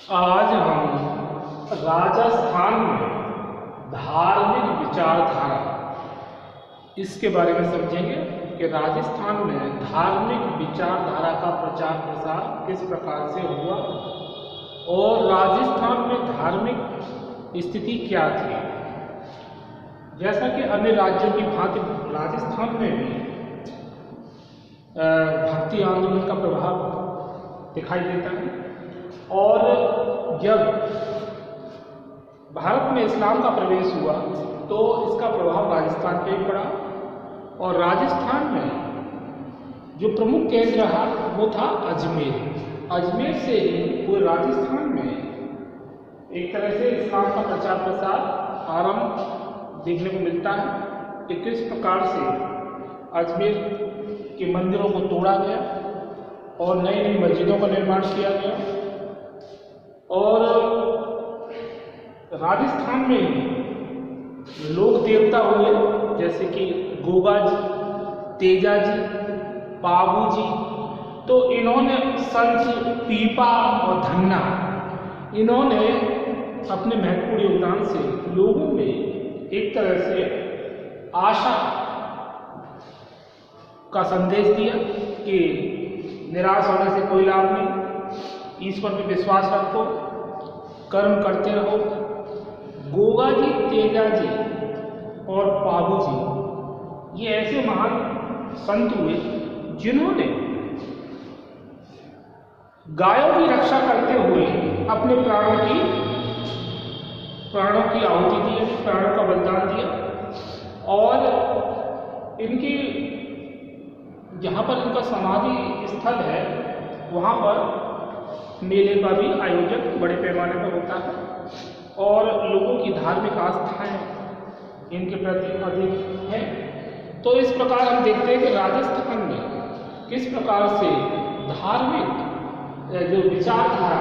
आज हम राजस्थान में धार्मिक विचारधारा इसके बारे में समझेंगे कि राजस्थान में धार्मिक विचारधारा का प्रचार प्रसार किस प्रकार से हुआ और राजस्थान में धार्मिक स्थिति क्या थी। जैसा कि अन्य राज्यों की भांति राजस्थान में भी भक्ति आंदोलन का प्रभाव दिखाई देता है और जब भारत में इस्लाम का प्रवेश हुआ तो इसका प्रभाव राजस्थान पे भी पड़ा और राजस्थान में जो प्रमुख केंद्र रहा वो था अजमेर। अजमेर से पूरे राजस्थान में एक तरह से इस्लाम का प्रचार प्रसार आरंभ देखने को मिलता है कि किस प्रकार से अजमेर के मंदिरों को तोड़ा गया और नई नई मस्जिदों का निर्माण किया गया और राजस्थान में लोक देवता हुए जैसे कि गोगा जी, तेजा जी, पाबू जी, तो इन्होंने संत पीपा और धन्ना इन्होंने अपने महत्वपूर्ण योगदान से लोगों में एक तरह से आशा का संदेश दिया कि निराश होने से कोई लाभ नहीं, ईश्वर पे विश्वास रखो, कर्म करते रहो। गोगा जी, तेजा जी और पाबू जी ये ऐसे महान संत हुए जिन्होंने गायों की रक्षा करते हुए अपने प्राणों की आहुति दी, प्राणों का बलिदान दिया और इनकी जहाँ पर इनका समाधि स्थल है वहाँ पर मेले का भी आयोजन बड़े पैमाने पर होता है और लोगों की धार्मिक आस्थाएं इनके प्रति अधिक है। तो इस प्रकार हम देखते हैं कि राजस्थान में किस प्रकार से धार्मिक जो विचारधारा,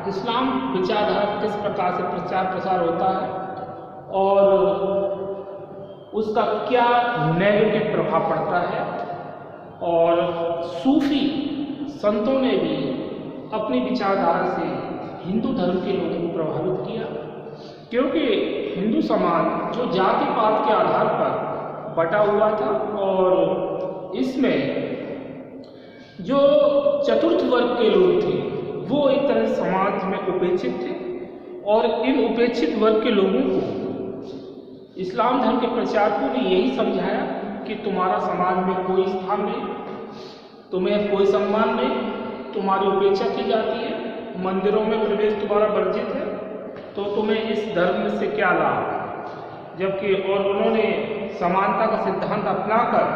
इस्लाम विचारधारा किस प्रकार से प्रचार प्रसार होता है और उसका क्या नेगेटिव प्रभाव पड़ता है। और सूफी संतों ने भी अपनी विचारधारा से हिंदू धर्म के लोगों को प्रभावित किया, क्योंकि हिंदू समाज जो जाति पात के आधार पर बटा हुआ था और इसमें जो चतुर्थ वर्ग के लोग थे वो एक तरह से समाज में उपेक्षित थे और इन उपेक्षित वर्ग के लोगों को इस्लाम धर्म के प्रचारकों ने यही समझाया कि तुम्हारा समाज में कोई स्थान नहीं, तुम्हें कोई सम्मान नहीं, तुम्हारी उपेक्षा की जाती है, मंदिरों में प्रवेश तुम्हारा वर्जित है, तो तुम्हें इस धर्म से क्या लाभ। जबकि और उन्होंने समानता का सिद्धांत अपनाकर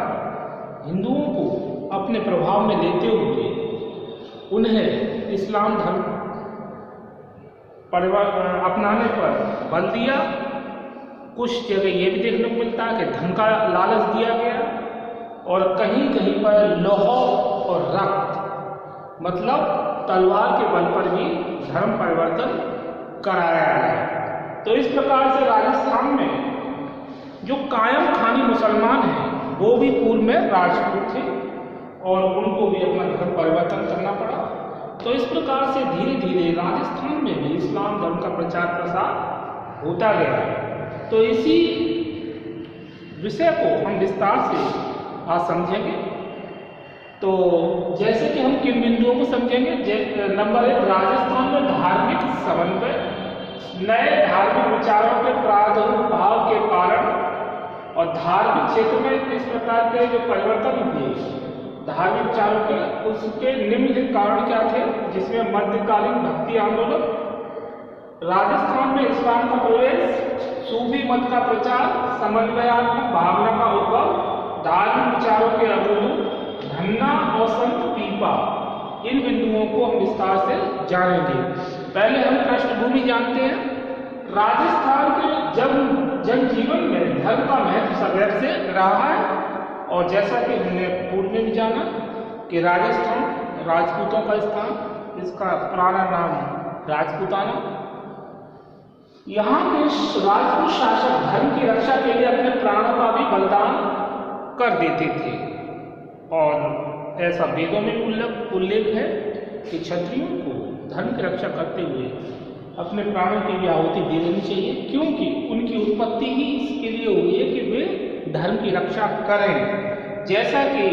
हिंदुओं को अपने प्रभाव में लेते हुए उन्हें इस्लाम धर्म अपनाने पर बल दिया। कुछ जगह ये भी देखने को मिलता है कि धन का लालच दिया गया और कहीं कहीं पर लौह और रक्त मतलब तलवार के बल पर भी धर्म परिवर्तन कराया गया। तो इस प्रकार से राजस्थान में जो कायम खानी मुसलमान हैं वो भी पूर्व में राजपूत थे और उनको भी अपना धर्म परिवर्तन करना पड़ा। तो इस प्रकार से धीरे धीरे राजस्थान में भी इस्लाम धर्म का प्रचार प्रसार होता गया। तो इसी विषय को हम विस्तार से आज समझेंगे। तो जैसे कि हम किन बिंदुओं को समझेंगे। नंबर 1, राजस्थान में धार्मिक समन्वय, नए धार्मिक विचारों के प्रादुर्भाव के कारण और धार्मिक क्षेत्र में इस प्रकार के जो परिवर्तन हुए धार्मिक विचारों के, उसके निम्नलिखित कारण क्या थे, जिसमें मध्यकालीन भक्ति आंदोलन, राजस्थान में इस्लाम का प्रवेश, सूफी मत का प्रचार, समन्वयात्मक भावना का उद्भव, धार्मिक विचारों के अवरोध, धन्ना और संत पीपा, इन बिंदुओं को हम विस्तार से जानेंगे। पहले हम पृष्ठभूमि जानते हैं। राजस्थान के जनजीवन में धर्म का महत्व सदैव से रहा है और जैसा कि हमने पूर्व में भी जाना कि राजस्थान राजपूतों का स्थान, इसका पुराना नाम राजपूताना। यहाँ के राजपूत शासक धर्म की रक्षा के लिए अपने प्राणों का भी बलिदान कर देते थे और ऐसा वेदों में उल्लेख है कि क्षत्रियों को धर्म की रक्षा करते हुए अपने प्राणों की भी आहुति दे देनी चाहिए, क्योंकि उनकी उत्पत्ति ही इसके लिए हुई है कि वे धर्म की रक्षा करें। जैसा कि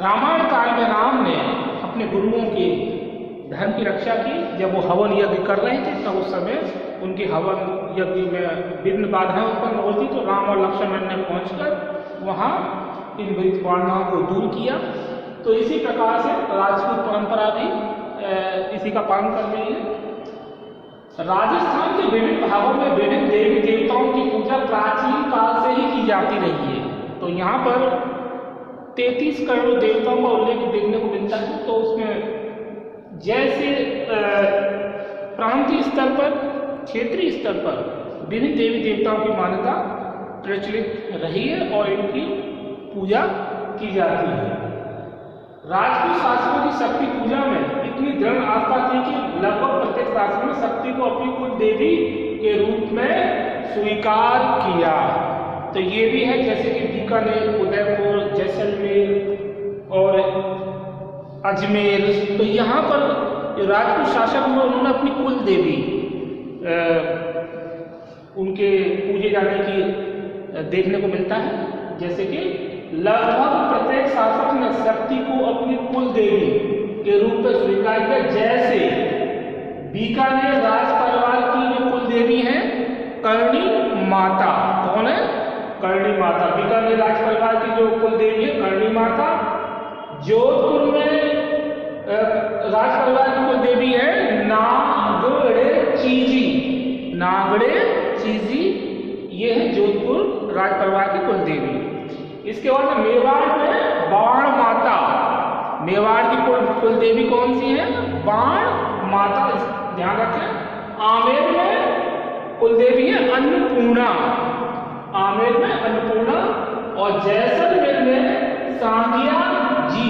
रामायण काल में राम ने अपने गुरुओं के धर्म की रक्षा की, जब वो हवन यज्ञ कर रहे थे तब उस समय उनके हवन यज्ञ में विघ्न बाधाएं उत्पन्न होती, तो राम और लक्ष्मण ने पहुंचकर वहाँ इन विघ्नाओं को दूर किया। तो इसी प्रकार से राजपूत परंपरा भी इसी का पालन कर रही है। राजस्थान के विभिन्न भागों में विभिन्न देवी देवताओं की पूजा प्राचीन काल से ही की जाती रही है। तो यहाँ पर 33 करोड़ देवताओं का उल्लेख देखने को मिलता है। तो उसमें जैसे प्रांतीय स्तर पर, क्षेत्रीय स्तर पर विभिन्न देवी देवताओं की मान्यता प्रचलित रही है और इनकी पूजा की जाती है। राजपूत शासकों की शक्ति पूजा में इतनी दृढ़ आस्था थी कि लगभग प्रत्येक शासक ने शक्ति को अपनी कुल देवी के रूप में स्वीकार किया। तो ये भी है, जैसे कि बीकानेर, उदयपुर, जैसलमेर और अजमेर। तो यहाँ पर राजपूत शासक में उन्होंने अपनी कुल देवी उनके पूजे जाने की देखने को मिलता है। जैसे कि लगभग प्रत्येक शासक ने शक्ति को अपनी कुल देवी के रूप में स्वीकार किया। जैसे बीकानेर राज परिवार की जो कुल देवी है कर्णी माता। कौन है? कर्णी माता। बीकानेर राज परिवार की जो कुल देवी है कर्णी माता। जोधपुर में राज परिवार की कुल देवी है नागड़े चीजी। नागड़े चीजी ये है जोधपुर राज परिवार की कुल देवी। इसके बाद मेवाड़ में बाण माता। मेवाड़ की कुल देवी कौन सी है? बाण माता, ध्यान रखें। आमेर में कुल देवी है अन्नपूर्णा। आमेर में अन्नपूर्णा। और जैसलमेर में सांगिया जी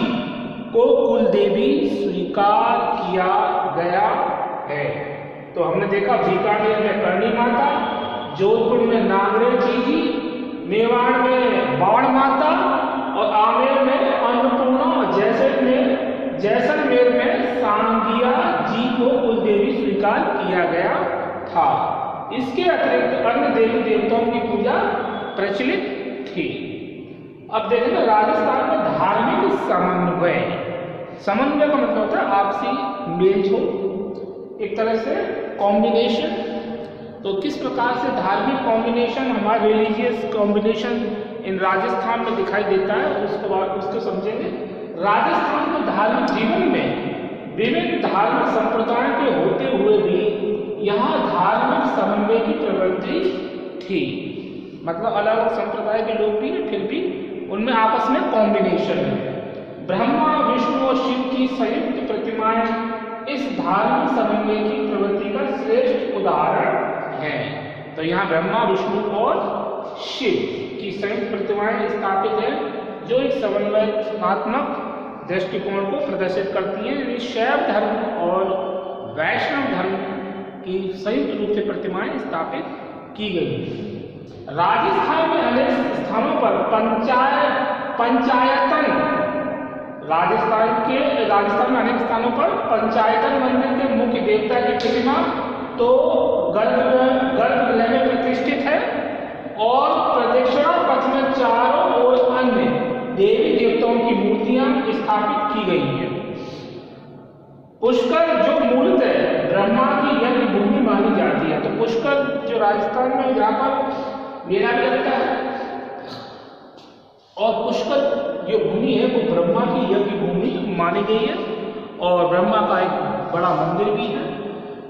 को कुल देवी स्वीकार किया गया है। तो हमने देखा बीकानेर में कर्णी माता, जोधपुर में नागड़े चीजी, मेवाड़ में बाण माता और आमेर में अन्नपूर्णा और जैसलमेर में सांगिया जी को कुल देवी स्वीकार किया गया था। इसके अतिरिक्त अन्य देवी देवताओं की पूजा प्रचलित थी। अब देखें राजस्थान में धार्मिक समन्वय। समन्वय का मतलब होता है आपसी मेलजोल, एक तरह से कॉम्बिनेशन। तो किस प्रकार से धार्मिक कॉम्बिनेशन, हमारा रिलीजियस कॉम्बिनेशन इन राजस्थान में दिखाई देता है उसको समझेंगे। राजस्थान के धार्मिक जीवन में विभिन्न धार्मिक संप्रदायों के होते हुए भी यहाँ धार्मिक समन्वय की प्रवृत्ति थी। मतलब अलग अलग संप्रदाय के लोग भी हैं, फिर भी उनमें आपस में कॉम्बिनेशन है। ब्रह्मा, विष्णु और शिव की संयुक्त प्रतिमाएं इस धार्मिक समन्वय की प्रवृत्ति का श्रेष्ठ उदाहरण है। तो यहाँ ब्रह्मा, विष्णु और शिव की संयुक्त प्रतिमाएं स्थापित है, जो एक समन्वयात्मक दृष्टिकोण को प्रदर्शित करती हैं। यानी शैव धर्म और वैष्णव धर्म की संयुक्त रूप से प्रतिमाएं स्थापित की गई। राजस्थान में अनेक स्थानों पर पंचायतन राजस्थान में अनेक स्थानों पर पंचायतन मंदिर के मुख्य देवता की प्रतिमा तो गर्भगृह में प्रतिष्ठित है और प्रदक्षिणा पथ में चारों ओर अन्य देवी देवताओं की मूर्तियां स्थापित की गई हैं। पुष्कर जो मूलतः ब्रह्मा की यज्ञ भूमि मानी जाती है। तो पुष्कर जो राजस्थान में यहाँ पर मेला भी लगता है और पुष्कर जो भूमि है वो ब्रह्मा की यज्ञ भूमि मानी गई है और ब्रह्मा का एक बड़ा मंदिर भी है।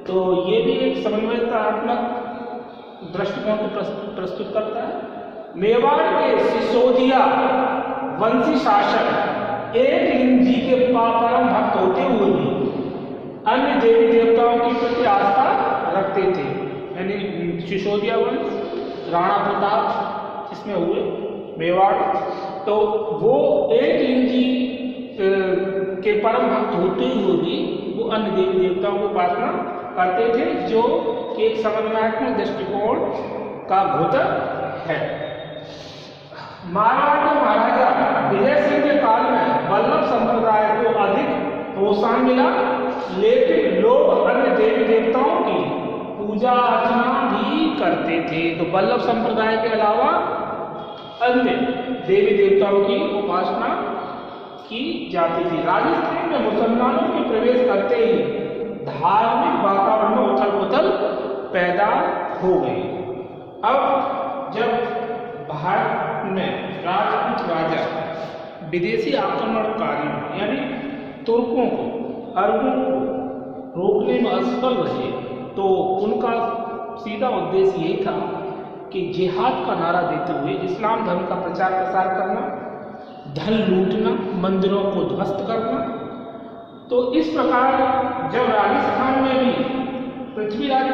तो ये भी एक समन्वयात्मक दृष्टिकोण को प्रस्तुत करता है। मेवाड़ के सिसोदिया वंशी शासक एक लिंग जी के परम भक्त होते हुए भी अन्य देवी देवताओं की प्रति आस्था रखते थे। यानी सिसोदिया वंश, राणा प्रताप इसमें हुए मेवाड़, तो वो एक लिंग जी के परम भक्त होते हुए भी वो अन्य देवी देवताओं को उपासना करते थे, जो एक समन्वयात्मक दृष्टिकोण का घोतक है। मारवाड़ के महाराजा विजय सिंह के काल में वल्लभ संप्रदाय को अधिक प्रोत्साहन मिला, लेकिन लोक पूजा अर्चना भी करते थे। तो वल्लभ संप्रदाय के अलावा अन्य देवी देवताओं की उपासना की जाती थी। राजस्थान में मुसलमानों के प्रवेश करते ही धार्मिक वातावरण में उथल पुथल पैदा हो गई। अब जब भारत में राजपूत राजा विदेशी आक्रमणकारियों यानी तुर्कों को, अरबों को रोकने में असफल रहे, तो उनका सीधा उद्देश्य यही था कि जिहाद का नारा देते हुए इस्लाम धर्म का प्रचार प्रसार करना, धन लूटना, मंदिरों को ध्वस्त करना। तो इस प्रकार जब राजस्थान में भी पृथ्वीराज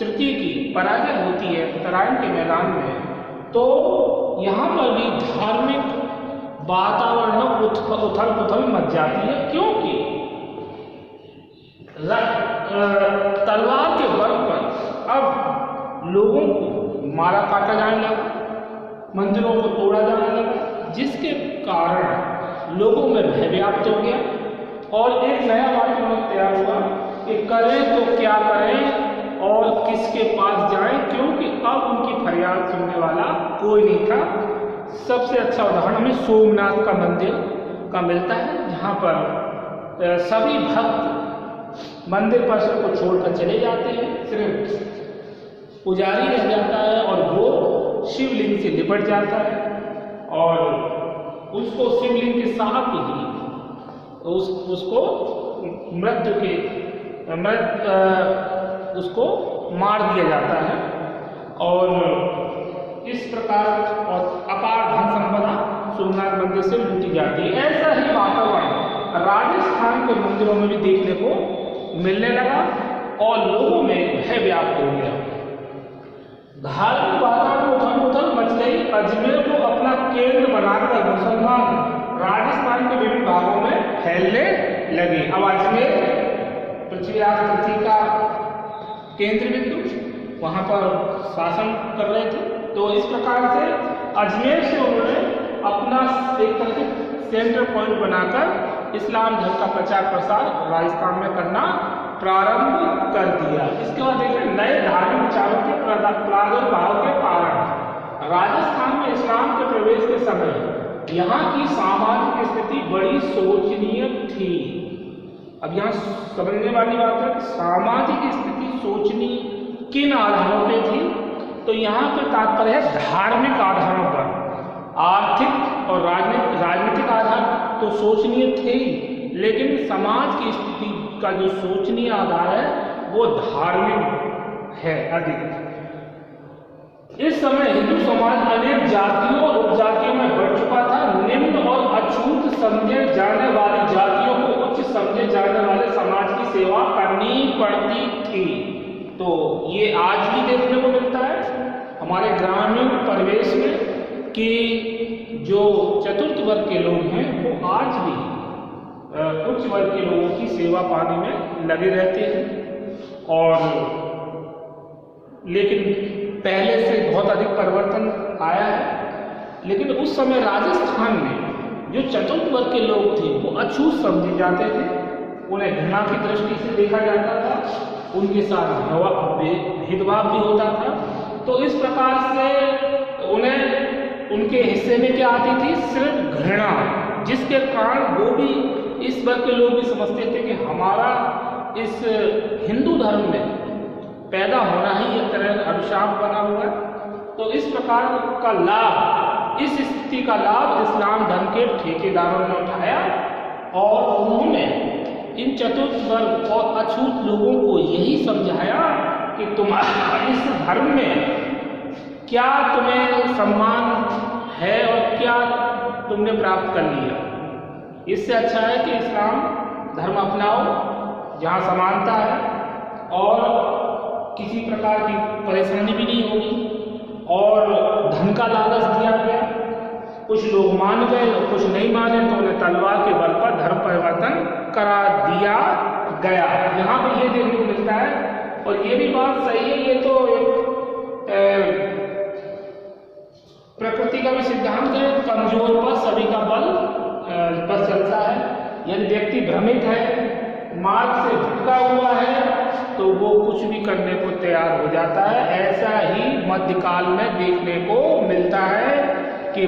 तृतीय की पराजय होती है उत्तरायण के मैदान में, तो यहाँ पर भी धार्मिक वातावरण उथल पुथल मच जाती है, क्योंकि तलवार के बल पर अब लोगों को मारा काटा जाने लगा, मंदिरों को तोड़ा जाने लगा, जिसके कारण लोगों में भय व्याप्त हो गया और एक नया वातावरण तैयार हुआ कि करें तो क्या करें और किसके पास जाएं, क्योंकि अब उनकी फरियाद सुनने वाला कोई नहीं था। सबसे अच्छा उदाहरण हमें सोमनाथ का मंदिर का मिलता है, जहाँ पर सभी भक्त मंदिर परिसर को छोड़कर चले जाते हैं, सिर्फ पुजारी रह जाता है और वो शिवलिंग से लिपट जाता है और उसको शिवलिंग के साथ ही उसको उसको मार दिया जाता है और इस प्रकार और अपार धन संपदा सोमनाथ मंदिर से लूटी जाती है। ऐसा ही वातावरण राजस्थान के मंदिरों में भी देखने को मिलने लगा और लोगों में भय व्याप्त हो गया। धार्मिक वातावरण उथल-पुथल मच गई। अजमेर को अपना केंद्र बनाकर मुसलमान राजस्थान के विभिन्न भागों में फैलने लगे। अब अजमेर पृथ्वीराज तृतीय का केंद्र बिंदु, वहां पर शासन कर रहे थे। तो इस प्रकार से अजमेर से उन्होंने अपना एक तरह से सेंटर पॉइंट बनाकर इस्लाम धर्म का प्रचार प्रसार राजस्थान में करना प्रारंभ कर दिया। इसके बाद देखें नए धार्मिक विचारों के प्रादुर्भाव के कारण राजस्थान में इस्लाम के प्रवेश के समय यहाँ की सामाजिक स्थिति बड़ी शोचनीय थी। अब यहाँ समझने वाली बात है कि सामाजिक स्थिति शोचनीय किन आधारों पे थी, तो यहाँ पे तात्पर्य है धार्मिक आधारों पर। आर्थिक और राजनीतिक आधार तो शोचनीय थे ही, लेकिन समाज की स्थिति का जो शोचनीय आधार है वो धार्मिक है अधिक। इस समय हिंदू समाज अनेक जातियों और उपजातियों में बढ़ चुका था। निम्न और अछूत समझे जाने वाली जातियों को उच्च समझे जाने वाले समाज की सेवा करनी पड़ती थी। तो ये आज भी देखने को मिलता है हमारे ग्रामीण परिवेश में कि जो चतुर्थ वर्ग के लोग हैं वो आज भी उच्च वर्ग के लोगों की सेवा पाने में लगे रहते हैं। और लेकिन पहले से बहुत अधिक परिवर्तन आया है। लेकिन उस समय राजस्थान में जो चतुर्थ वर्ग के लोग थे वो अछूत समझे जाते थे, उन्हें घृणा की दृष्टि से देखा जाता था, उनके साथ भेदभाव भी होता था। तो इस प्रकार से उन्हें उनके हिस्से में क्या आती थी, सिर्फ घृणा, जिसके कारण वो भी इस वर्ग के लोग भी समझते थे कि हमारा इस हिंदू धर्म में पैदा होना ही एक तरह का अभिशाप बना हुआ है। तो इस प्रकार का लाभ, इस स्थिति का लाभ इस्लाम धर्म के ठेकेदारों ने उठाया और उन्होंने इन चतुर्थ वर्ग और अछूत लोगों को यही समझाया कि तुम्हारा इस धर्म में क्या तुम्हें सम्मान है और क्या तुमने प्राप्त कर लिया। इससे अच्छा है कि इस्लाम धर्म अपनाओ जहाँ समानता है और किसी प्रकार की परेशानी भी नहीं होगी। और धन का लालच दिया गया, कुछ लोग मान गए और कुछ नहीं माने, तो उन्हें तलवार के बल पर धर्म परिवर्तन करा दिया गया। यहाँ पर ये देखने को मिलता है और ये भी बात सही है। ये तो प्रकृति का भी सिद्धांत है, कमजोर पर सभी का बल बस चलता है। यदि व्यक्ति भ्रमित है, मार्ग से भटका हुआ है तो वो कुछ भी करने को तैयार हो जाता है। ऐसा ही मध्यकाल में देखने को मिलता है कि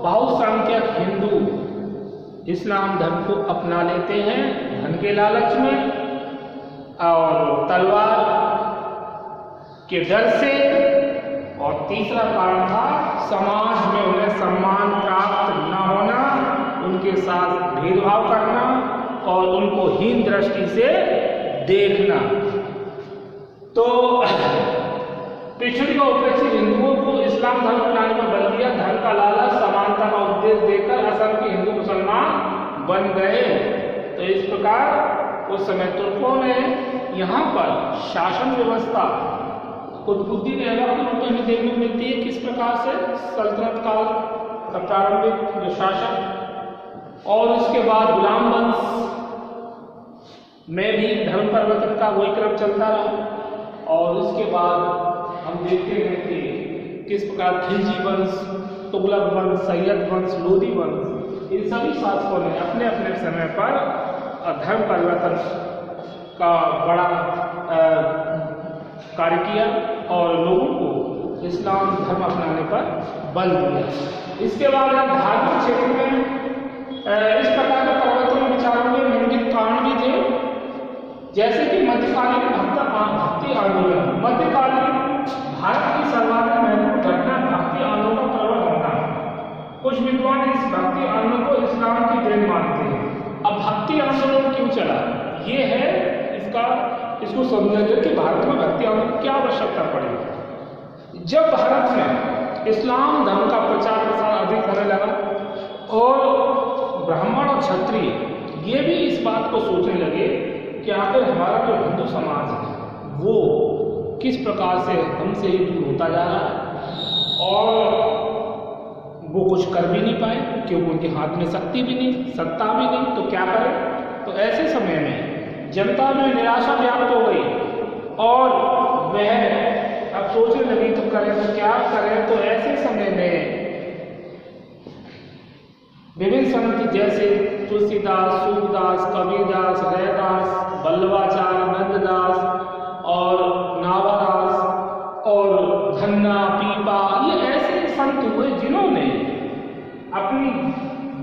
बहुसंख्यक हिंदू इस्लाम धर्म को अपना लेते हैं धन के लालच में और तलवार के डर से। और तीसरा कारण था समाज में उन्हें सम्मान प्राप्त न होना, उनके साथ भेदभाव करना और उनको हीन दृष्टि से देखना। तो पिछड़ी व उपेक्षित हिंदुओं को इस्लाम धर्म अपनाने में बल दिया। धर्म का लालच, समानता का उपदेश देकर असंख्य हिंदू मुसलमान बन गए। तो इस प्रकार उस समय तुर्कों ने यहाँ पर शासन व्यवस्था कुतुबुद्दीन ऐबक के रूप में हमें देखने को मिलती है। किस प्रकार से सल्तनत काल का प्रारंभिक जो शासन और उसके बाद गुलाम वंश में भी धर्म परिवर्तन का वही क्रम चलता रहा। और उसके बाद हम देखते हैं कि किस प्रकार खिलजी वंश, तुगलक वंश, सैयद वंश, लोधी वंश, इन सभी शासकों ने अपने अपने समय पर धर्म परिवर्तन का बड़ा कार्य किया और लोगों को इस्लाम धर्म अपनाने पर बल दिया। इसके बाद धार्मिक क्षेत्र में इस प्रकार के परिवर्तन विचारों के निम्नलिखित कारण भी थे, जैसे कि मध्यकालीन भक्ति आंदोलन। मध्यकालीन भारत की सर्वाधिक महत्वपूर्ण घटना भक्ति आंदोलन का प्रबल होना। कुछ विद्वान इस भक्ति आंदोलन को इस्लाम की देन मानते हैं। अब भक्ति आंदोलन क्यों चला, ये है इसको समझने कि भारत में भक्ति आंदोलन की क्या आवश्यकता पड़ी। जब भारत में इस्लाम धर्म का प्रचार प्रसार अधिक होने लगा और ब्राह्मण और क्षत्रिय ये भी इस बात को सोचने लगे कि आखिर हमारा जो हिंदू समाज है वो किस प्रकार से हमसे ही दूर होता जा रहा है और वो कुछ कर भी नहीं पाए क्योंकि उनके हाथ में शक्ति भी नहीं, सत्ता भी नहीं, तो क्या करें। तो ऐसे समय में जनता में निराशा व्याप्त हो गई और वह अब सोचने लगी तो करें तो क्या करें। तो ऐसे समय में विभिन्न संत जैसे तुलसीदास, सूरदास, कबीरदास, रैदास, बल्लवाचार्य, नंददास और नावादास और धन्ना, पीपा, ये ऐसे संत हुए जिन्होंने अपनी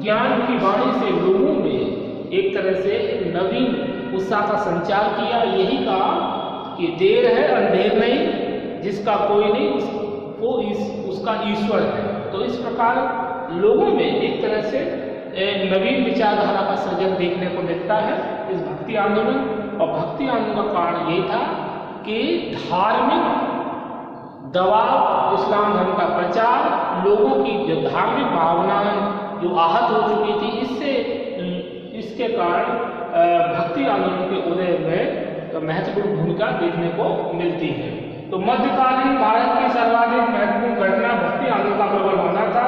ज्ञान की वाणी से लोगों में एक तरह से नवीन उत्साह का संचार किया। यही कहा कि देर है अंधेर नहीं, जिसका कोई नहीं वो उसका ईश्वर है। तो इस प्रकार लोगों में एक तरह से नवीन विचारधारा का सृजन देखने को मिलता है इस भक्ति आंदोलन। और भक्ति आंदोलन का कारण यही था कि धार्मिक दबाव, इस्लाम धर्म का प्रचार, लोगों की जो धार्मिक भावनाएं जो आहत हो चुकी थी, इसके कारण भक्ति आंदोलन के उदय में महत्वपूर्ण भूमिका देखने को मिलती है। तो मध्यकालीन भारत की सर्वाधिक महत्वपूर्ण घटना भक्ति आंदोलन का प्रबल होना था।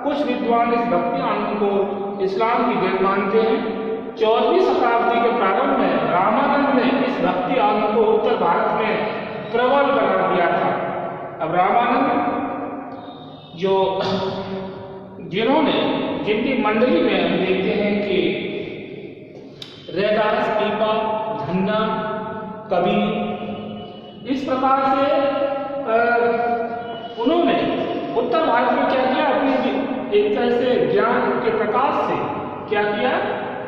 कुछ विद्वान इस भक्ति आंदोलन को इस्लाम की देन मानते हैं। 14वीं शताब्दी के प्रारंभ में रामानंद ने इस भक्ति आंदोलन को उत्तर भारत में प्रबल बना दिया था। अब रामानंद जिनकी मंडली में हम देखते हैं कि रैदास, पीपा, धन्ना, कबीर, इस प्रकार से उन्होंने उत्तर भारत में क्या किया, अपने एक तरह से ज्ञान के प्रकाश से क्या किया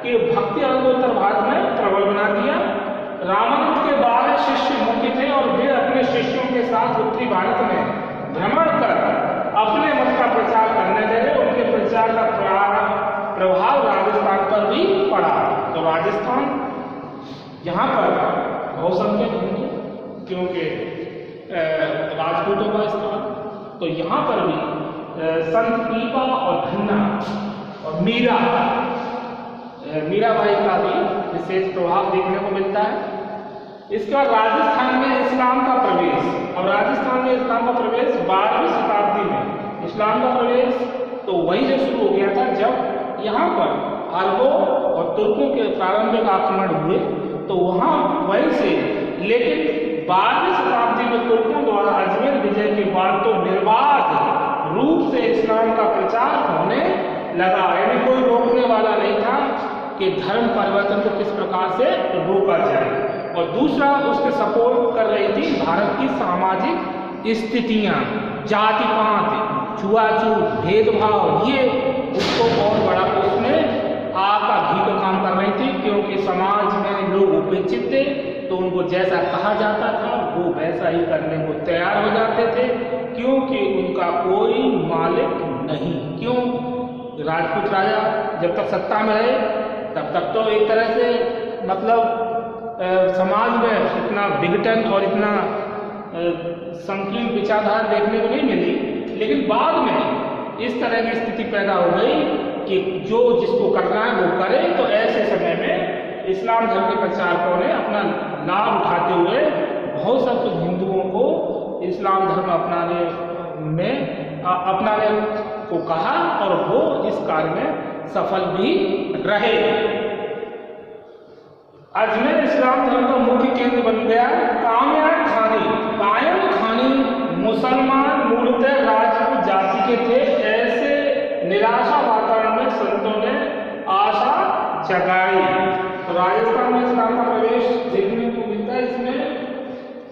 कि भक्ति आंदोलन उत्तर भारत में प्रबल बना दिया। रामानंद के 12 शिष्य मुख्य थे और वे अपने शिष्यों के साथ उत्तरी भारत में भ्रमण कर अपने मत का प्रचार करने लगे। उनके प्रचार का प्रभाव राजस्थान पर भी पड़ा। तो राजस्थान यहाँ पर बहुसंख्यक हिंदू, क्योंकि राजपूतों का स्थान, तो यहाँ पर भी संत पीपा और धन्ना और मीराबाई का भी विशेष प्रभाव देखने को मिलता है। इसके बाद राजस्थान में इस्लाम का प्रवेश। अब राजस्थान में इस्लाम का प्रवेश 12वीं शताब्दी में इस्लाम का प्रवेश तो वहीं से शुरू हो गया था जब यहाँ पर अरबों और तुर्कों के प्रारंभिक आक्रमण हुए, तो वहाँ वहीं से। लेकिन 12वीं शताब्दी में तुर्कों द्वारा अजमेर विजय के बाद तो निर्बाध रूप से इस्लाम का प्रचार होने लगा। यानी कोई रोकने वाला नहीं था कि धर्म परिवर्तन को किस प्रकार से रोका जाए। और दूसरा उसके सपोर्ट कर रही थी भारत की सामाजिक स्थितियाँ, जाति पात, छुआछूत, भेदभाव, ये उसको और बड़ा उसमें आग का घी का काम कर रही थी, क्योंकि समाज में लोग उपेक्षित थे तो उनको जैसा कहा जाता था वो वैसा ही करने को तैयार हो जाते थे, क्योंकि उनका कोई मालिक नहीं। क्यों? राजपूत राजा जब तक सत्ता में रहे तब तक तो एक तरह से मतलब समाज में इतना विघटन और इतना संकीर्ण विचारधारा देखने को नहीं मिली, लेकिन बाद में इस तरह की स्थिति पैदा हो गई कि जो जिसको करना है वो करे। तो ऐसे समय में इस्लाम धर्म के प्रचारकों ने अपना लाभ उठाते हुए बहुत सब हिंदुओं को इस्लाम धर्म अपनाने को कहा और वो इस कार्य में सफल भी रहे। अजमेर इस्लाम धर्म का मुख्य केंद्र बन गया। कायम खानी मुसलमान मूलतः राजपूत जाति के थे। ऐसे निराशा वातावरण में संतों ने आशा जगाई। तो राजस्थान में इस्लाम का प्रवेश देखने को मिलता है। इसमें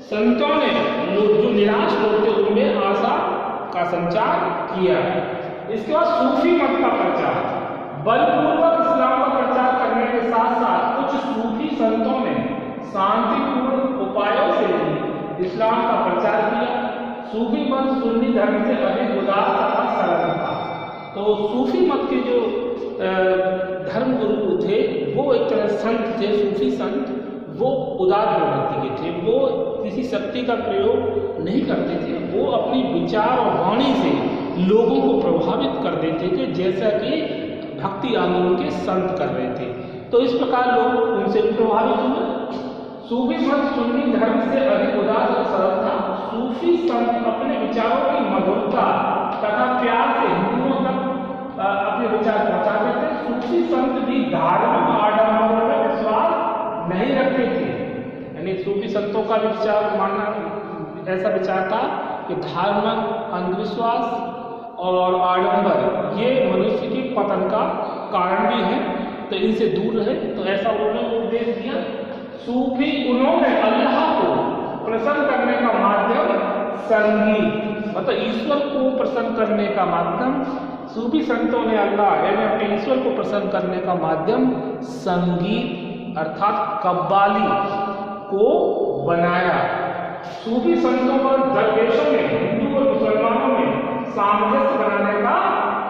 संतों ने जो निराश लोग थे उनमें आशा का संचार किया। इसके बाद सूफी मत का प्रचार, बलपूर्वक इस्लाम का प्रचार करने के साथ साथ कुछ सूफी संतों ने शांतिपूर्ण उपायों से भी इस्लाम का प्रचार किया। सूफी मत सुन्नी धर्म से अधिक उदार तथा सरल था। तो सूफी मत के जो धर्म गुरु थे वो एक तरह संत थे। सूफी संत वो उदार प्रवृत्ति के थे, वो किसी शक्ति का प्रयोग नहीं करते थे, वो अपनी विचार और वाणी से लोगों को प्रभावित कर देते थे, जैसा कि भक्ति आंदोलन के संत कर रहे थे। तो इस प्रकार लोग उनसे प्रभावित हुए। सूफी मत सुन्नी धर्म से अधिक उदार और सरल था। सूफी संत अपने विचारों की मधुरता तथा प्यार से हिंदुओं तक अपने विचार पहुंचाते थे। सूफी संत भी धार्मिक आडंबरों में विश्वास नहीं रखते थे। यानी सूफी संतों का विचार मानना ऐसा विचार था कि धार्मिक अंधविश्वास और आडंबर ये मनुष्य के पतन का कारण भी है, तो इनसे दूर रहे। तो ऐसा उन्होंने उपदेश दिया। सूफी उन्होंने अल्लाह को प्रसन्न करने का माध्यम संगीत, मतलब ईश्वर को प्रसन्न करने का माध्यम, सूफी संतों ने अल्लाह यानी अपने ईश्वर को प्रसन्न करने का माध्यम संगीत अर्थात कव्वाली को बनाया। सूफी संतों पर दरवेशों ने हिंदू और मुसलमानों में सामंजस्य बनाने का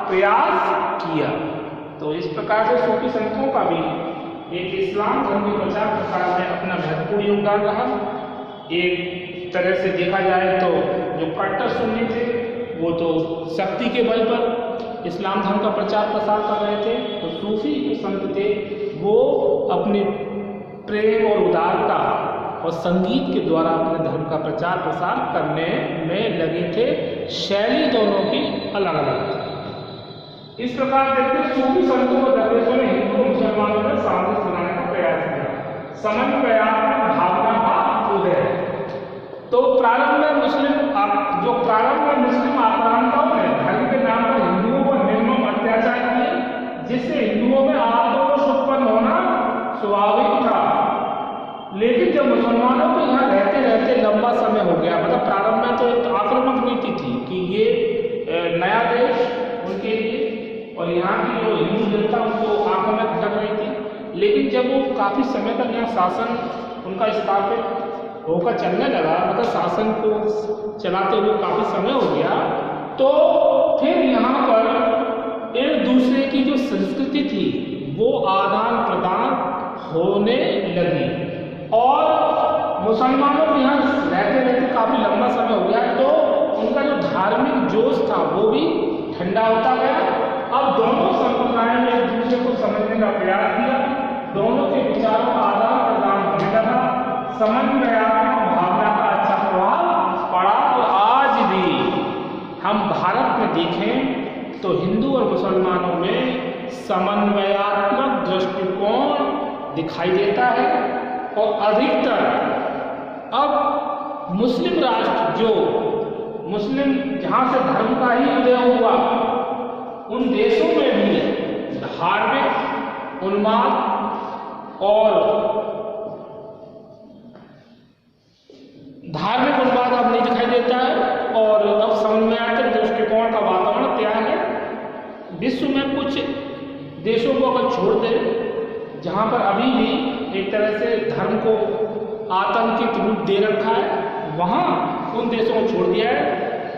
प्रयास किया। तो इस प्रकार से सूफी संतों का भी एक इस्लाम धर्म के प्रचार प्रसार में अपना महत्वपूर्ण योगदान रहा। एक तरह से देखा जाए तो जो कट्टर सुन्नी थे वो तो शक्ति के बल पर इस्लाम धर्म का प्रचार प्रसार कर रहे थे, तो सूफी संत थे वो अपने प्रेम और उदारता और संगीत के द्वारा अपने धर्म का प्रचार प्रसार करने में लगे थे। शैली दोनों की अलग अलग थी। इस प्रकार देखते सूफी संतों और दरवेशों ने हिंदू और मुसलमानों में सामंजस्य बनाने का प्रयास किया। समन्वयात्मक भावना का उदय। तो प्रारंभ में मुस्लिम आक्रांताओं ने धर्म के नाम पर हिंदुओं पर निर्मम अत्याचार किए, जिससे हिंदुओं में आक्रोश उत्पन्न होना स्वाभाविक था। लेकिन जब मुसलमानों को यहाँ रहते रहते लंबा समय हो गया, मतलब प्रारंभ में तो एक आक्रामक नीति थी कि ये नया देश उनके लिए और यहाँ की जो हिंदू जनता उनको आक्रामक कर रही थी। लेकिन जब वो काफ़ी समय तक यहाँ शासन उनका स्थापित होकर चलने लगा, मतलब शासन को चलाते हुए काफ़ी समय हो गया, तो फिर यहाँ पर एक दूसरे की जो संस्कृति थी वो आदान प्रदान होने लगी। और मुसलमानों के यहाँ रहते रहते काफ़ी लंबा समय हो गया, तो उनका जो धार्मिक जोश था वो भी ठंडा होता गया। अब दोनों संप्रदायों ने एक दूसरे को समझने का प्रयास किया, दोनों के विचारों का आदान प्रदान होने लगा, समन्वयात्मक भावना का अच्छा प्रभाव पड़ा। और आज भी हम भारत में देखें तो हिंदू और मुसलमानों में समन्वयात्मक दृष्टिकोण दिखाई देता है। और अधिकतर अब मुस्लिम राष्ट्र जो मुस्लिम जहाँ से धर्म का ही उदय हुआ उन देशों में भी धार्मिक उन्माद और धार्मिक उन्माद अब नहीं दिखाई देता है और अब समझ में आता है दृष्टिकोण का वातावरण क्या है। विश्व में कुछ देशों को अगर छोड़ दें जहाँ पर अभी भी एक तरह से धर्म को आतंकित रूप दे रखा है, वहाँ उन देशों को छोड़ दिया है,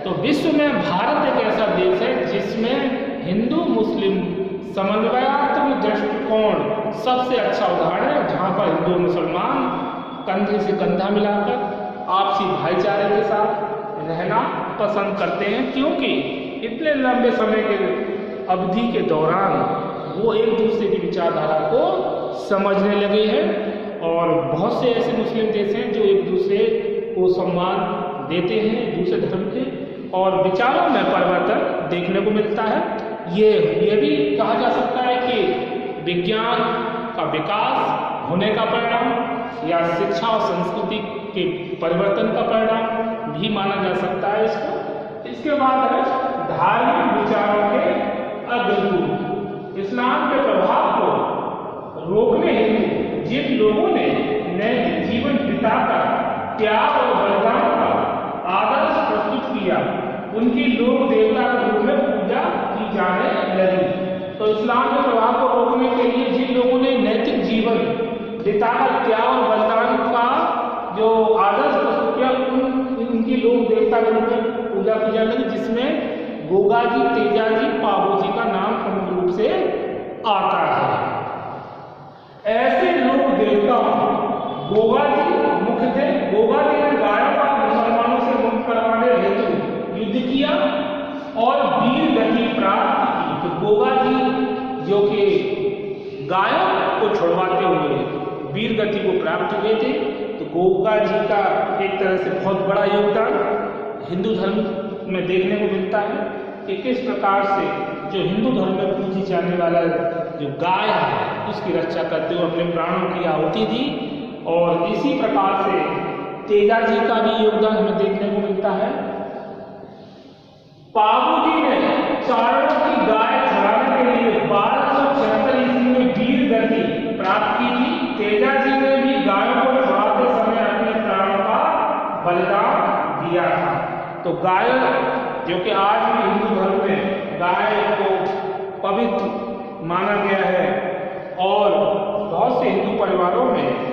तो विश्व में भारत एक ऐसा देश है जिसमें हिंदू मुस्लिम समन्वयात्मक दृष्टिकोण सबसे अच्छा उदाहरण है, जहाँ पर हिंदू मुसलमान कंधे से कंधा मिलाकर आपसी भाईचारे के साथ रहना पसंद करते हैं, क्योंकि इतने लंबे समय के अवधि के दौरान वो एक दूसरे की विचारधारा को समझने लगे हैं। और बहुत से ऐसे मुस्लिम देश हैं जो एक दूसरे को सम्मान देते हैं एक दूसरे धर्म के, और विचारों में परिवर्तन देखने को मिलता है। ये भी कहा जा सकता है कि विज्ञान का विकास होने का परिणाम या शिक्षा और संस्कृति के परिवर्तन का परिणाम भी माना जा सकता है इसको। इसके बाद है धार्मिक विचारों के अग्रदूत। इस्लाम के प्रभाव को रोकने हेतु जिन लोगों ने नैतिक जीवन बिताकर त्याग और बलिदान का आदर्श प्रस्तुत किया, उनकी लोक देवता के रूप में पूजा की जाने लगी। तो इस्लाम के प्रभाव को रोकने के लिए जिन लोगों ने नैतिक जीवन बिताकर त्याग और बलिदान का जो आदर्श प्रस्तुत किया, उनकी लोक देवता के रूप में पूजा की जाने लगी, जिसमें गोगा जी, तेजा जी, पाबू जी का नाम प्रमुख रूप से आता है। ऐसे लोक देवताओं गोगा जी मुख्य थे। गोगा जी ने गायों का मुसलमानों से मुक्त करवाने हेतु युद्ध किया और वीर गति प्राप्त की। तो गोगा जी जो कि गायों को छुड़वाते हुए वीर गति को प्राप्त हुए थे, तो गोगा जी का एक तरह से बहुत बड़ा योगदान हिंदू धर्म में देखने को मिलता है कि किस प्रकार से जो हिंदू धर्म में पूजी जाने वाला जो गाय है उसकी रक्षा करते हुए अपने प्राणों की आहुति दी। और इसी प्रकार से तेजा जी का भी योगदान हमें देखने को मिलता है। पाबू जी ने चारणों की गाय छुड़ाने के लिए 1276 ईस्वी में वीर गति प्राप्त की थी। तेजा जी ने भी गायों को छुड़ाते समय अपने प्राणों का बलिदान दिया था। तो गाय जो कि आज भी हिंदू धर्म में गाय को पवित्र माना गया है और बहुत से हिंदू परिवारों में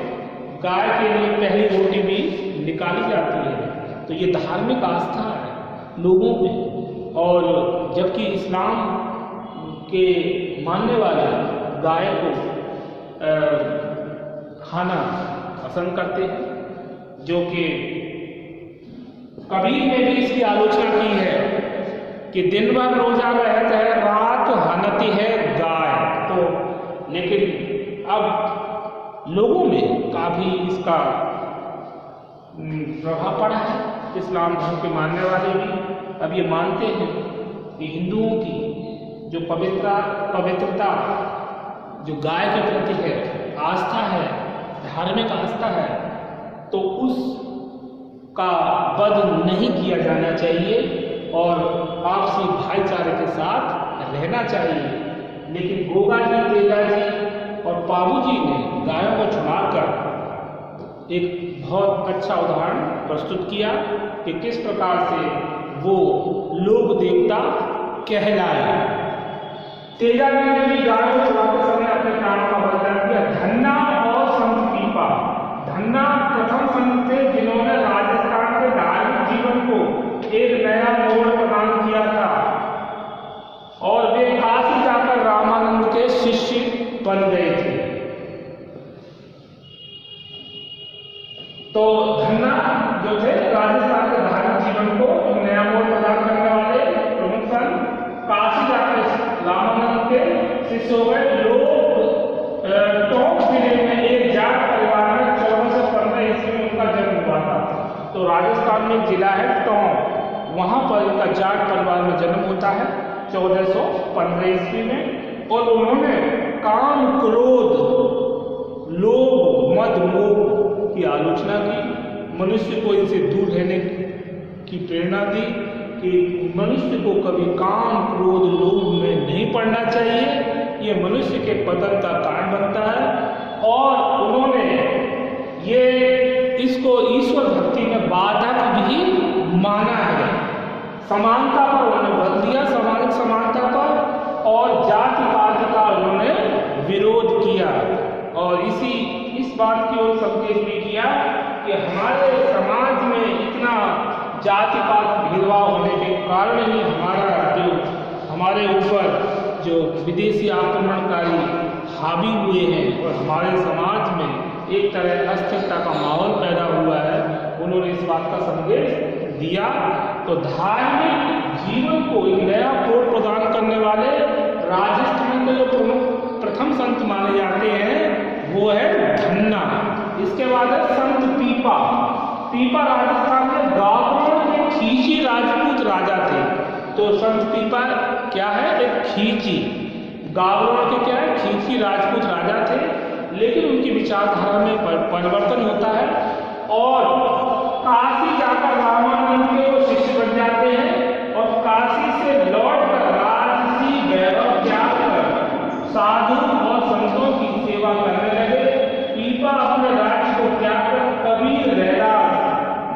गाय के लिए पहली रोटी भी निकाली जाती है। तो ये धार्मिक आस्था है लोगों में, और जबकि इस्लाम के मानने वाले गाय को खाना पसंद करते हैं, जो कि कबीर ने भी इसकी आलोचना की है कि दिन भर रोजा रहता है, रात हनती है गाय। तो लेकिन अब लोगों में काफ़ी इसका प्रभाव पड़ा है। इस्लाम धर्म के मानने वाले भी अब ये मानते हैं कि हिंदुओं की जो पवित्रता जो गाय के प्रति है, आस्था है, धार्मिक आस्था है, तो उसका वध नहीं किया जाना चाहिए और आपसी भाईचारे के साथ रहना चाहिए। लेकिन गोगा जी, तेजा जी और पाबू जी ने गायों को छुड़ाकर एक बहुत अच्छा उदाहरण प्रस्तुत किया कि किस प्रकार से वो लोक देवता कहलाए। तेजा जी ने भी गायों को छुड़ाते समय अपने प्राणों का बलिदान किया। धन्ना और संत पीपा। धन्ना प्रथम संत थे जिन्होंने राजस्थान के धार्मिक जीवन को एक नया मोड़ प्रदान किया था और वे काशी जाकर रामानंद के शिष्य बन गए थे। तो धन्ना जो थे राजस्थान के धार्मिक जीवन को एक नया मोड़ प्रदान करने वाले प्रमुख संत, काशी जाकर रामानंद के शिष्य हो गए। लोग टोंक जिले में एक जाट परिवार में 1415 ईस्वी में उनका जन्म हुआ था। तो राजस्थान में जिला है टोंक, वहां पर इनका जाट परिवार में जन्म होता है 1415 ईस्वी में। और उन्होंने काम, क्रोध, लोभ, मद, मोह की आलोचना की। मनुष्य को इनसे दूर रहने की प्रेरणा दी कि मनुष्य को कभी काम, क्रोध, लोभ में नहीं पड़ना चाहिए, ये मनुष्य के पतन का कारण बनता है। और उन्होंने ये इसको ईश्वर भक्ति में बाधक भी माना है। समानता पर उन्होंने बल दिया, सामाजिक समानता पर, और जातिवाद का उन्होंने विरोध किया। और इस बात की ओर संकेत भी किया कि हमारे समाज में इतना जातिवाद भेदभाव होने के कारण ही हमारे ऊपर जो विदेशी आक्रमणकारी हावी हुए हैं और हमारे समाज में एक तरह अस्थिरता का माहौल पैदा हुआ है। उन्होंने इस बात का संदेश दिया। तो धार्मिक जीवन को एक नया कोड प्रदान करने वाले राजस्थान के जो प्रथम संत माने जाते हैं वो है धन्ना। इसके बाद है संत पीपा। पीपा राजस्थान के गागरोन के खींची राजपूत राजा थे। तो संत पीपा क्या है? एक खींची, गागरोन के क्या है? खींची राजपूत राजा थे, लेकिन उनकी विचारधारा में परिवर्तन होता है और काशी जाकर रामानंद के वो शिष्य बन जाते हैं और काशी से लौटकर राजसी वैभव त्याग कर साधु और संतों की सेवा करने लगे। पीपा अपने राज्य को त्याग कर कबीर रैदास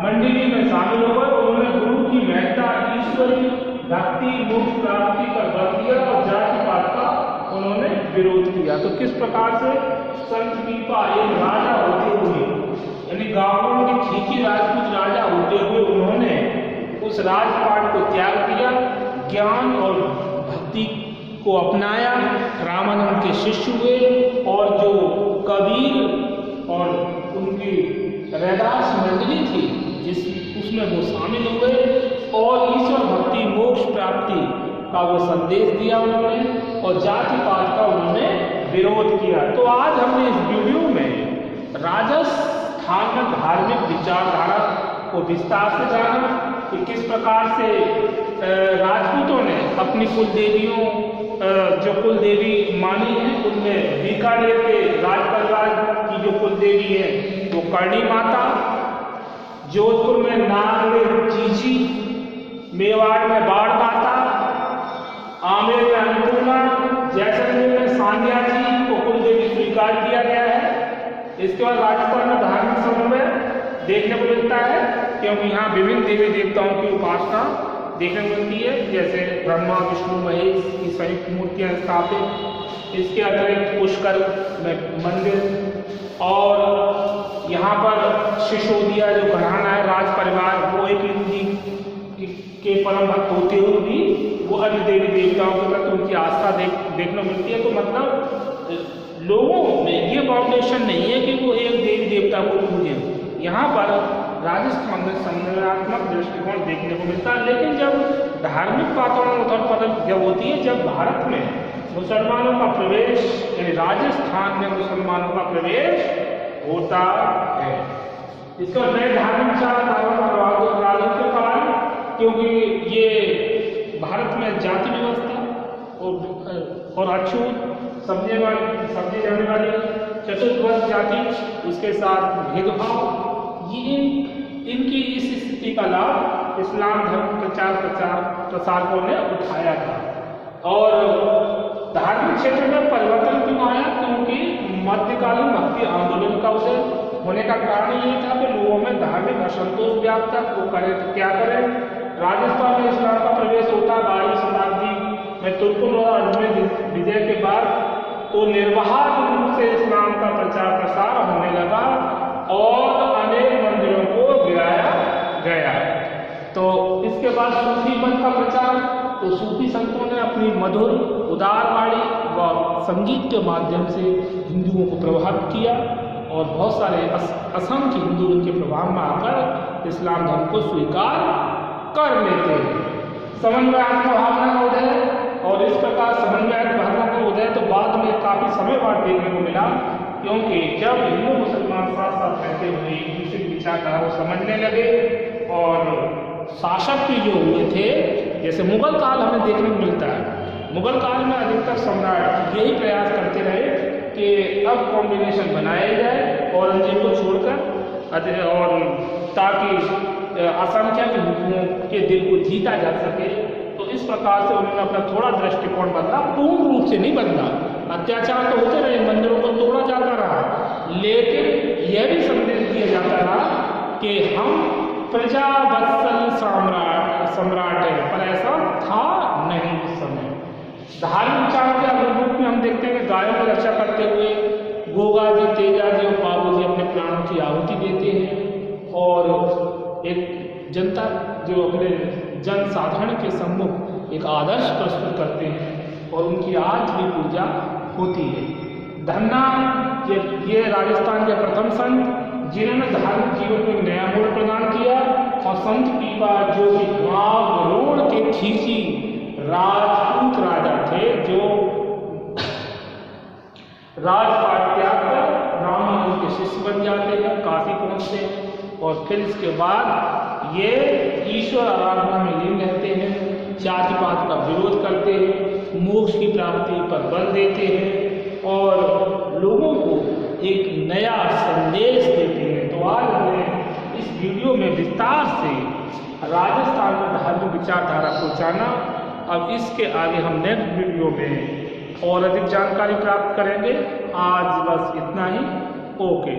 मंडली में शामिल हो गए। उन्होंने गुरु की महत्ता, ईश्वरी भक्ति, मोक्ष प्राप्ति पर बल दिया और जातिवाद का उन्होंने विरोध किया। तो किस प्रकार से संत पीपा एक राजा होते हुए, यानी गागरोन के खींची राजपूत राजा होते हुए, उन्होंने उस राजपाट को त्याग किया, ज्ञान और भक्ति को अपनाया, रामानंद के शिष्य हुए और जो कबीर और उनकी रैदास मंडली थी उसमें वो शामिल हुए और ईश्वर भक्ति, मोक्ष प्राप्ति का वो संदेश दिया उन्होंने और जातिवाद का उन्होंने विरोध किया। तो आज हमने इस वीडियो में राजस्थान में धार्मिक विचारधारा को विस्तार से जाना कि किस प्रकार से राजपूतों ने अपनी कुल देवियों, जो कुल देवी मानी है, उनमें बीकानेर के राज परिवार की जो कुल देवी है वो करणी माता, जोधपुर में नागदेव चीची, मेवाड़ में बाढ़ माता, आमेर में अन्नपूर्णा, जैसलमेर में सांध्या जी को कुल देवी स्वीकार किया गया है। इसके बाद राजस्थान में धार्मिक समन्वय देखने को मिलता है क्योंकि यहाँ विभिन्न देवी देवताओं की उपासना देखने को मिलती है, जैसे ब्रह्मा, विष्णु, महेश की संयुक्त मूर्तियाँ स्थापित। इसके अतिरिक्त पुष्कर में मंदिर और यहाँ पर सिसोदिया जो घराना है राज परिवार, वो एक लिंग के परम भक्त होते हुए भी वो अन्य देवी देवताओं के प्रति उनकी आस्था देखने मिलती है। तो मतलब लोगों में ये फाउंडेशन नहीं है कि वो एक देवी देवता को पूजें। यहाँ पर राजस्थान में संज्ञानात्मक दृष्टिकोण देखने को मिलता है। लेकिन जब धार्मिक वातावरण उथल पुथल जब होती है, जब भारत में मुसलमानों का प्रवेश, यानी राजस्थान में मुसलमानों का प्रवेश होता है, इसका नए धार्मिक विचारधारा के कारण, क्योंकि ये भारत में जाति व्यवस्था और अछूत समझे जाने वाली चतुर्थ जाति, उसके साथ भेदभाव, ये इनकी इस स्थिति का लाभ इस्लाम धर्म प्रसारकों ने उठाया था। और धार्मिक क्षेत्र में परिवर्तन क्यों आया? क्योंकि मध्यकालीन भक्ति आंदोलन का उदय होने का कारण ये था कि लोगों में धार्मिक असंतोष व्याप्त था। वो करें तो क्या करें? राजस्थान में इस्लाम का प्रवेश होता 12वीं शताब्दी में तुर्कों और अजमेर विजय के बाद, तो निर्बाध रूप से इस्लाम का प्रचार प्रसार होने लगा और अनेक मंदिरों को गिराया गया। तो इसके बाद सूफी मत का प्रचार, तो सूफी संतों ने अपनी मधुर उदारवाणी व संगीत के माध्यम से हिंदुओं को प्रभावित किया और बहुत सारे असंख्य हिंदू उनके प्रभाव में आकर इस्लाम धर्म को स्वीकार कर लेते हैं। समन्वयात्मक भावना का उदय, और इस प्रकार समन्वयात्मक भावना का उदय तो बाद में काफ़ी समय बाद देखने को मिला, क्योंकि जब हिंदू मुसलमान साथ साथ रहते हुए एक दूसरे की विचारधारा को समझने लगे और शासक भी जो हुए थे, जैसे मुगल काल हमें देखने को मिलता है। मुगल काल में अधिकतर सम्राट यही प्रयास करते रहे कि अब कॉम्बिनेशन बनाया जाए औरंगजेब को छोड़कर, और ताकि असंख्यक हिंदुओं के दिल को जीता जा सके। तो इस प्रकार से उन्होंने अपना थोड़ा दृष्टिकोण बदला, पूर्ण रूप से नहीं बदला। अत्याचार तो होते रहे, मंदिरों को तोड़ा जाता रहा, लेकिन यह भी संदेश दिया जाता रहा कि हम प्रजावत्सल सम्राट है, पर ऐसा था नहीं उस समय। धार्मिक विचार के अग्र रूप में हम देखते हैं कि गायों की रक्षा करते हुए गोगा जी, तेजा जी और पाबू जी अपने प्राणों की आहुति देते हैं और एक जनता जो अपने जन साधारण के सम्मुख एक आदर्श प्रस्तुत करते हैं और उनकी आज भी पूजा होती है। धन्ना ये राजस्थान के प्रथम संत जिन्होंने धार्मिक जीवन में नया मोड़ प्रदान किया, और संत पीपा जो कि गावरोड़ के खींची राजपूत राजा थे, जो राजपाट त्याग कर रामानुज के शिष्य बन जाते हैं, काशी पहुंचते हैं और फिर इसके बाद ये ईश्वर आराधना में लीन रहते हैं, जाति पात का विरोध करते हैं, मोक्ष की प्राप्ति पर बल देते हैं और लोगों को एक नया संदेश देते हैं। तो आज हमने इस वीडियो में विस्तार से राजस्थान में धार्मिक विचारधारा को जाना। अब इसके आगे हम नेक्स्ट वीडियो में और अधिक जानकारी प्राप्त करेंगे। आज बस इतना ही। ओके।